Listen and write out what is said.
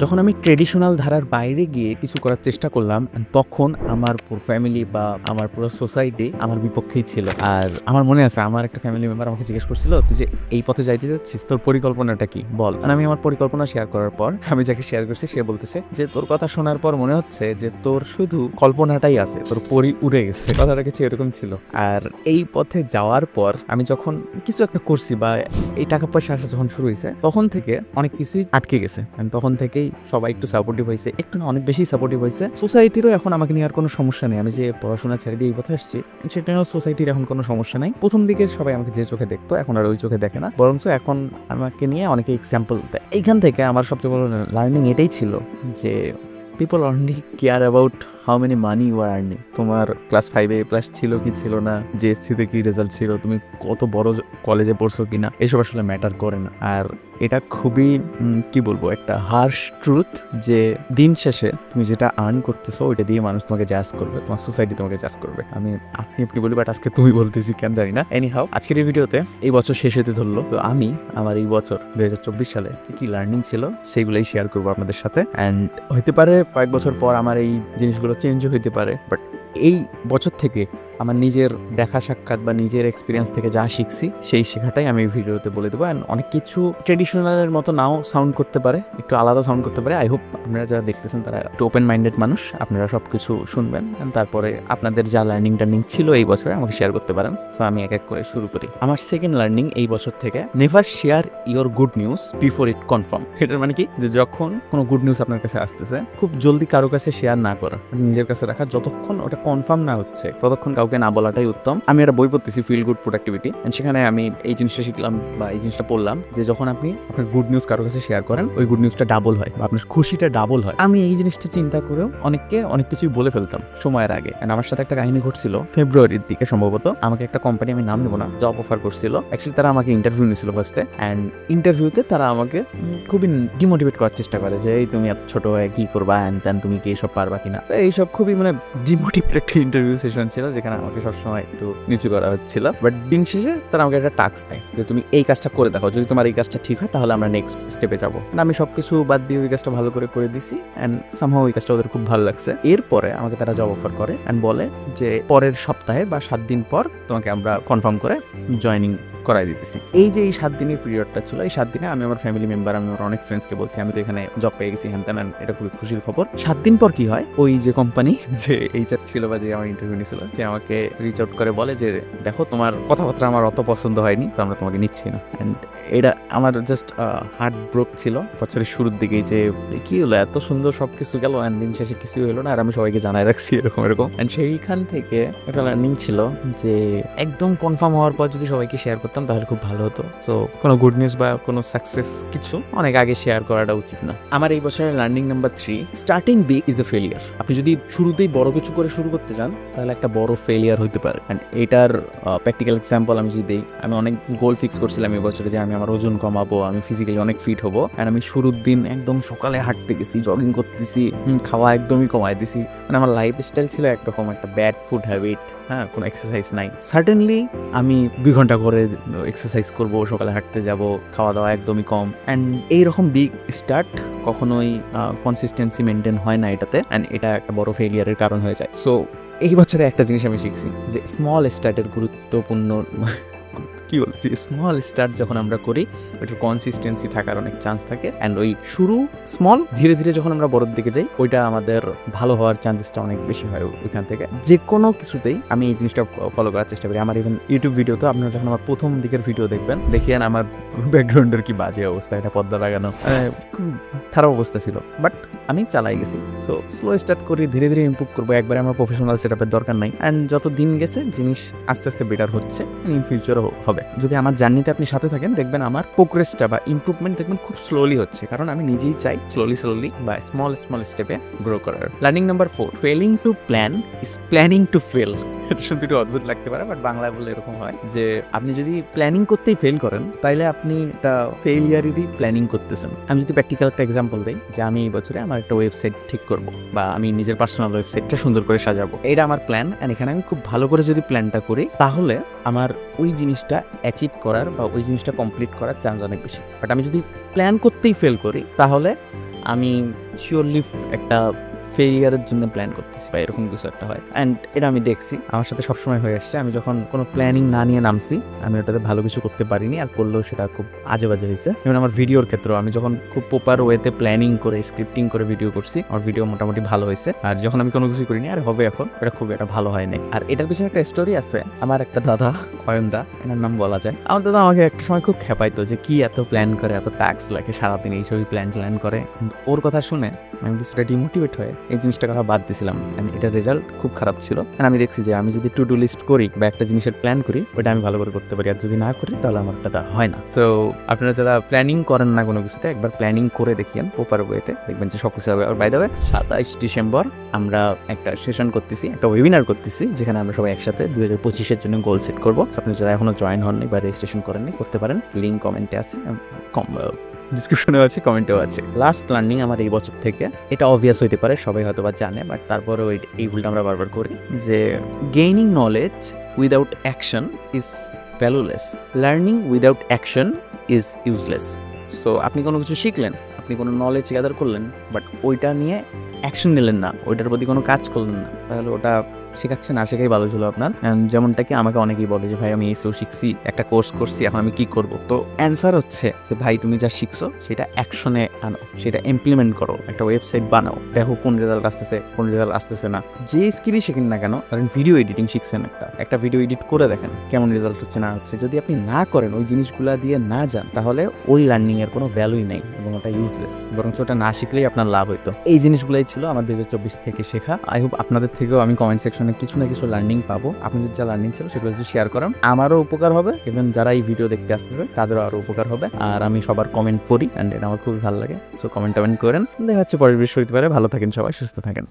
যখন আমি ট্রেডিশনাল ধারার বাইরে গিয়ে কিছু করার চেষ্টা করলাম, তখন আমার পুরো ফ্যামিলি বা আমার পুরো সোসাইটি আমার বিপক্ষেই ছিল। আর আমার মনে আছে, আমার একটা ফ্যামিলি মেম্বার আমাকে জিজ্ঞেস করছিল, তুই যে এই পথে যাইতে যাচ্ছিস, তোর পরিকল্পনাটা কি বল। আর আমি আমার পরিকল্পনা শেয়ার করার পর আমি যাকে শেয়ার করছি সে বলতেছে যে তোর কথা শোনার পর মনে হচ্ছে যে তোর শুধু কল্পনাটাই আছে, তোর পরি উড়ে গেছে। কথাটা কিছু এরকম ছিল। আর এই পথে যাওয়ার পর আমি যখন কিছু একটা করছি বা এই টাকা পয়সা আসা যখন শুরু হয়েছে, তখন থেকে অনেক কিছুই আটকে গেছে। তখন থেকেই সবাই একটু সাপোর্টিভ হয়েছে, একটু না অনেক বেশি সাপোর্টিভ হয়েছে। সোসাইটিরও এখন আমাকে নিয়ে আর কোনো সমস্যা নেই। আমি যে পড়াশোনা ছেড়ে দিয়ে এই পথে আসছি, সেটা নিয়েও সোসাইটির এখন কোনো সমস্যা নাই। প্রথম দিকে সবাই আমাকে যে চোখে দেখতো, এখন আর ওই চোখে দেখে না, বরঞ্চ এখন আমাকে নিয়ে অনেকে এক্সাম্পল দেয়। এইখান থেকে আমার সবচেয়ে বড় লার্নিং এটাই ছিল যে people only care about how many money you are earning. তোমার ক্লাস 5 এ প্লাস ছিল কি ছিল না, জিএসসিতে কি রেজাল্ট ছিল, তুমি কত বড় কলেজে পড়ছো কিনা, এসব আসলে ম্যাটার করে না। আর এটা খুবই কি বলবো, একটা হার্শ ট্রুথ যে দিন শেষে তুমি যেটা আর্ন করতেছো ওইটা দিয়ে মানুষ তোমাকে জাজ করবে, তোমার সোসাইটি তোমাকে জাজ করবে। আমি আপনি বলি, বাট আজকে তুমি বলতেছি কেন জানি না। এনি হাউ, আজকের এই ভিডিওতে এই বছর শেষ হতে ধরলো, তো আমি আমার এই বছর 2024 সালে কি লার্নিং ছিল সেগুলোই শেয়ার করবো আপনাদের সাথে। অ্যান্ড হইতে পারে কয়েক বছর পর আমার এই জিনিসগুলো চেঞ্জও হইতে পারে, বাট এই বছর থেকে আমার নিজের দেখা সাক্ষাৎ বা নিজের এক্সপিরিয়েন্স থেকে যা শিখছি সেই শেখাটাই আমি এই ভিডিওতে বলে দেবো। অ্যান্ড অনেক কিছু ট্রেডিশনালের মতো নাও সাউন্ড করতে পারে, একটু আলাদা সাউন্ড করতে পারে। আই হোপ আপনারা যারা দেখতেছেন তারা একটু ওপেন মাইন্ডেড মানুষ, আপনারা সব কিছু শুনবেন অ্যান্ড তারপরে আপনাদের যা লার্নিং ছিল এই বছরে আমাকে শেয়ার করতে পারেন। সো আমি এক এক করে শুরু করি। আমার সেকেন্ড লার্নিং এই বছর থেকে, never share your good news before it confirm. এটার মানে কি, যে যখন কোনো গুড নিউজ আপনার কাছে আসতেছে, খুব জলদি কারো কাছে শেয়ার না করা, নিজের কাছে রাখা, যতক্ষণ ওটা কনফার্ম না হচ্ছে ততক্ষণ কাউকে না বলাটাই উত্তম। আমি একটা বই পড়তেছি, ফিল গুড প্রোডাক্টিভিটি, সেখানে আমি এই জিনিসটা শিখলাম বা এই জিনিসটা পড়লাম যে যখন আপনি আপনার গুড নিউজ কারো কাছে শেয়ার করেন, ওই গুড নিউজটা ডাবল হয় বা আপনার খুশিটা ডাবল হয়। আমি এই জিনিসটা চিন্তা করেও অনেককে অনেক কিছুই বলে ফেলতাম সময়ের আগে। আমার সাথে একটা কাহিনী ঘটছিল ফেব্রুয়ারির দিকে সম্ভবত। আমাকে একটা কোম্পানি, আমি নাম নেবো না, জব অফার করছিল। অ্যাকচুয়ালি তারা আমাকে ইন্টারভিউ নিয়েছিল ফার্স্টে, অ্যান্ড ইন্টারভিউতে তারা আমাকে খুবই ডিমোটিভেট করার চেষ্টা করে যে এই তুমি এত ছোট হয়ে কি করবা, অ্যান্ড দেন তুমি কি এইসব পারবা কিনা। এইসব খুবই ডিমোটিভেট একটা ইন্টারভিউ সেশন ছিল, যেখানে আমাকে সবসময় একটু নিচু করা হচ্ছিল। বাট দিন শেষে তারা আমাকে একটা টাস্ক দেয় যে তুমি এই কাজটা করে দেখো, যদি তোমার এই কাজটা ঠিক হয় তাহলে আমরা নেক্সট স্টেপে যাবো। আমি সবকিছু বাদ দিয়ে ওই কাজটা ভালো করে দিছি, অ্যান্ড সামহাও ওই কাজটা ওদের খুব ভালো লাগছে। এরপরে আমাকে তারা জব অফার করে অ্যান্ড বলে যে পরের সপ্তাহে বা 7 দিন পর তোমাকে আমরা কনফার্ম করে জয়েনিং করাই দিতেছি। এই যে এই 7 দিনের পিরিয়ডটা ছিল, এই 7 দিনে আমি আমার ফ্যামিলি মেম্বার, আমি আমার অনেক ফ্রেন্ডসকে বলছি আমি তো এখানে জব পেয়ে গেছি, হ্যান তেন, এটা খুবই খুশির খবর। 7 দিন পর কি হয়, ওই যে কোম্পানি যে এইচআর ছিল বা যে আমার ইন্টারভিউ নিয়েছিল, সে আমাকে রিচ আউট করে বলে যে দেখো তোমার কথাবার্তা আমার অত পছন্দ হয়নি, তো আমরা তোমাকে নিচ্ছি না। অ্যান্ড এটা আমার জাস্ট হার্ট ব্রোক ছিল বছরের শুরুর দিকেই, যে কি হলো, এত সুন্দর সবকিছু গেল অ্যান্ড দিন শেষে কিছুই হলো না। আর আমি সবাইকে জানাই রাখছি এরকম। অ্যান্ড সেইখান থেকে একটা লার্নিং ছিল যে একদম কনফার্ম হওয়ার পর যদি সবাইকে শেয়ার করতাম তাহলে খুব ভালো হতো। সো কোনো গুড নিউজ বা কোনো সাকসেস কিছু অনেক আগে শেয়ার করাটা উচিত না। আমার এই বছরের learning number 3, starting big is a failure. আপনি যদি শুরুতেই বড় কিছু করে শুরু করতে চান তাহলে একটা বড় ফেলিয়ার হতে পারে। অ্যান্ড এটার প্র্যাকটিক্যাল এক্সাম্পল আমি যদি দিই, আমি অনেক গোল ফিক্স করছিলাম এই বছরে যে আমি আমার ওজন কমাবো, আমি ফিজিক্যালি অনেক ফিট হবো। অ্যান্ড আমি শুরুর দিন একদম সকালে হাঁটতে গেছি, জগিং করতেছি, খাওয়া একদমই কমাই দিছি। আমার লাইফ স্টাইল ছিল একরকম, একটা ব্যাড ফুড হ্যাবিট, হ্যাঁ, কোনো এক্সারসাইজ নাই। সার্টেনলি আমি 2 ঘন্টা করে এক্সারসাইজ করব, সকালে হাঁটতে যাব, খাওয়া দাওয়া একদমই কম। অ্যান্ড এইরকম বিগ স্টার্ট কখনোই কনসিস্টেন্সি মেনটেন হয় না এটাতে, অ্যান্ড এটা একটা বড় ফেলিয়ারের কারণ হয়ে যায়। সো এই বছরে একটা জিনিস আমি শিখছি যে স্মল স্টার্টের গুরুত্বপূর্ণ, কি বলছি, স্মল স্টার্ট যখন আমরা করি ওইটার কনসিস্টেন্সি থাকার অনেক চান্স থাকে। অ্যান্ড ওই শুরু স্মল, ধীরে ধীরে যখন আমরা বড়োর দিকে যাই ওইটা আমাদের ভালো হওয়ার চান্সেসটা অনেক বেশি হয় ওইখান থেকে। যে কোনো কিছুতেই আমি এই জিনিসটা ফলো করার চেষ্টা করি। আমার ইভেন ইউটিউব ভিডিওতে আপনারা যখন আমার প্রথম দিকের ভিডিও দেখবেন, দেখিয়েন আমার ব্যাকগ্রাউন্ডের কি বাজে অবস্থা, এটা পর্দা লাগানো, খুব খারাপ অবস্থা ছিল, বাট আমি চালাই গেছি। সো স্লো স্টার্ট করি, ধীরে ধীরে ইমপ্রুভ করবো। একবারে আমার প্রফেশনাল সেটআপের দরকার নাই। অ্যান্ড যত দিন গেছে জিনিস আস্তে আস্তে বেটার হচ্ছে, ইন ফিউচারও হবে। যদি আমার জার্নিতে আপনি সাথে থাকেন, দেখবেন আমার প্রোগ্রেসটা বা ইমপ্রুভমেন্ট দেখবেন খুব স্লোলি হচ্ছে, কারণ আমি নিজেই চাই স্লোলি বা স্মল স্টেপে গ্রো করার। Learning number 4, failing to plan is planning to fail. এটা শুনতে একটু অদ্ভুত লাগতে পারে, বাট বাংলায় বললে এরকম হয় যে আপনি যদি প্ল্যানিং করতেই ফেল করেন তাহলে আপনি একটা ফেলিয়ারেরই প্ল্যানিং করতেছেন। আমি যদি প্র্যাকটিক্যাল একটা এক্সাম্পল দিই, যে আমি এই বছরে আমার একটা ওয়েবসাইট ঠিক করব বা আমি নিজের পার্সোনাল ওয়েবসাইটটা সুন্দর করে সাজাবো, এটা আমার প্ল্যান। অ্যান্ড এখানে আমি খুব ভালো করে যদি প্ল্যানটা করি তাহলে আমার ওই জিনিসটা অ্যাচিভ করার বা ওই জিনিসটা কমপ্লিট করার চান্স অনেক বেশি। বাট আমি যদি প্ল্যান করতেই ফেল করি তাহলে আমি শিওরলি একটা ফেলিয়ারের জন্য প্ল্যান করতেছি বা এরকম কিছু একটা হয়। অ্যান্ড এটা আমি দেখছি আমার সাথে সবসময় হয়ে আসছে। আমি যখন কোনো প্ল্যানিং না নিয়ে নামছি আমি ওটাতে ভালো কিছু করতে পারিনি, আর করলেও সেটা খুব আজে বাজে হয়েছে। যেমন আমার ভিডিওর ক্ষেত্রে আমি যখন খুব প্রপার ওয়েতে প্ল্যানিং করে স্ক্রিপ্টিং করে ভিডিও করছি, আমার ভিডিও মোটামুটি ভালো হয়েছে। আর যখন আমি কোনো কিছু করিনি আর হবে এখন, এটা খুব একটা ভালো হয় নাই। আর এটার পিছনে একটা স্টোরি আছে। আমার একটা দাদা, অয়নদা, এনার নাম বলা যায়, আমার দাদা আমাকে একটা সময় খুব খেপাইতো যে কি এত প্ল্যান করে, এত টাস্ক লাগে সারাদিন এইসবই প্ল্যান করে। ওর কথা শুনে আমি কিছুটা ডিমোটিভেট হয়ে এই জিনিসটা কথা বাদ দিয়েছিলাম। এটার রেজাল্ট খুব খারাপ ছিল। আমি দেখছি যে আমি যদি টু ডু লিস্ট করি বা একটা জিনিসের প্ল্যান করি, ওটা আমি ভালো করে করতে পারি, আর যদি না করি তাহলে আমার ওটা হয় না। সো আপনারা যারা প্ল্যানিং করেন না কোনো কিছুতে, একবার প্ল্যানিং করে দেখিয়েন প্রপার ওয়েতে, দেখবেন যে সব কিছু হবে। আর বাই দ্য ওয়ে 27 ডিসেম্বর আমরা একটা সেশন করতেছি, একটা ওয়েবিনার করতেছি, যেখানে আমরা সবাই একসাথে 2025-এর জন্য গোল সেট করবো। আপনি যারা এখনো জয়েন হননি বা রেজিস্ট্রেশন করেননি, করতে পারেন। লিঙ্ক কমেন্টে আছে, ডিসক্রিপশনেও আছে, কমেন্টেও আছে। লাস্ট প্ল্যানিং আমার এই বছর থেকে, এটা অবভিয়াস হইতে পারে, সবাই হয়তো বা জানে, বাট তারপরেও এই ভুলটা আমরা বারবার করি যে gaining knowledge without action is valueless, learning without action is useless. So আপনি কোনো কিছু শিখলেন, আপনি কোনো নলেজ গ্যাদার করলেন, বাট ওইটা নিয়ে অ্যাকশন নিলেন না, ওইটার প্রতি কোনো কাজ করলেন না, তাহলে ওটা শেখাচ্ছে না শেখাই ভালো ছিল আপনার। যেমনটা কি আমাকে অনেকেই বলে যে ভাই আমি এইসব শিখছি, একটা কোর্স করছি, এখন আমি কি করব? তো অ্যান্সার হচ্ছে যে ভাই তুমি যা শিখছো সেটা অ্যাকশনে আনো, সেটা ইমপ্লিমেন্ট করো, একটা ওয়েবসাইট বানাও, দেখো কোন রেজাল্ট আসতেছে, কোন রেজাল্ট আসতেছে না। যে স্কিলই শিখেন না কেন, ধরেন ভিডিও এডিটিং শিখছেন, একটা ভিডিও এডিট করে দেখেন কেমন রেজাল্ট হচ্ছে না হচ্ছে। যদি আপনি না করেন, ওই জিনিসগুলো দিয়ে না যান, তাহলে ওই লার্নিং এর কোনো ভ্যালুই নেই এবং ওটা ইউজলেস, বরং ওটা না শিখলেই আপনার লাভ হইতো। এই জিনিসগুলোই ছিল আমার 2024 থেকে শেখা। আই হোপ আপনাদের থেকেও আমি কমেন্ট সেকশনে কিছু না কিছু লার্নিং পাবো। আপনাদের যা লার্নিং ছিল সেগুলো যদি শেয়ার করেন, আমারও উপকার হবে, ইভেন যারা এই ভিডিও দেখতে আসতেছে তাদেরও আরো উপকার হবে। আর আমি সবার কমেন্ট পড়ি, অ্যান্ড এটা আমার খুবই ভালো লাগে। সো কমেন্ট করেন। দেখা হচ্ছে পরের বিষয় হতে পারে। ভালো থাকেন সবাই, সুস্থ থাকেন।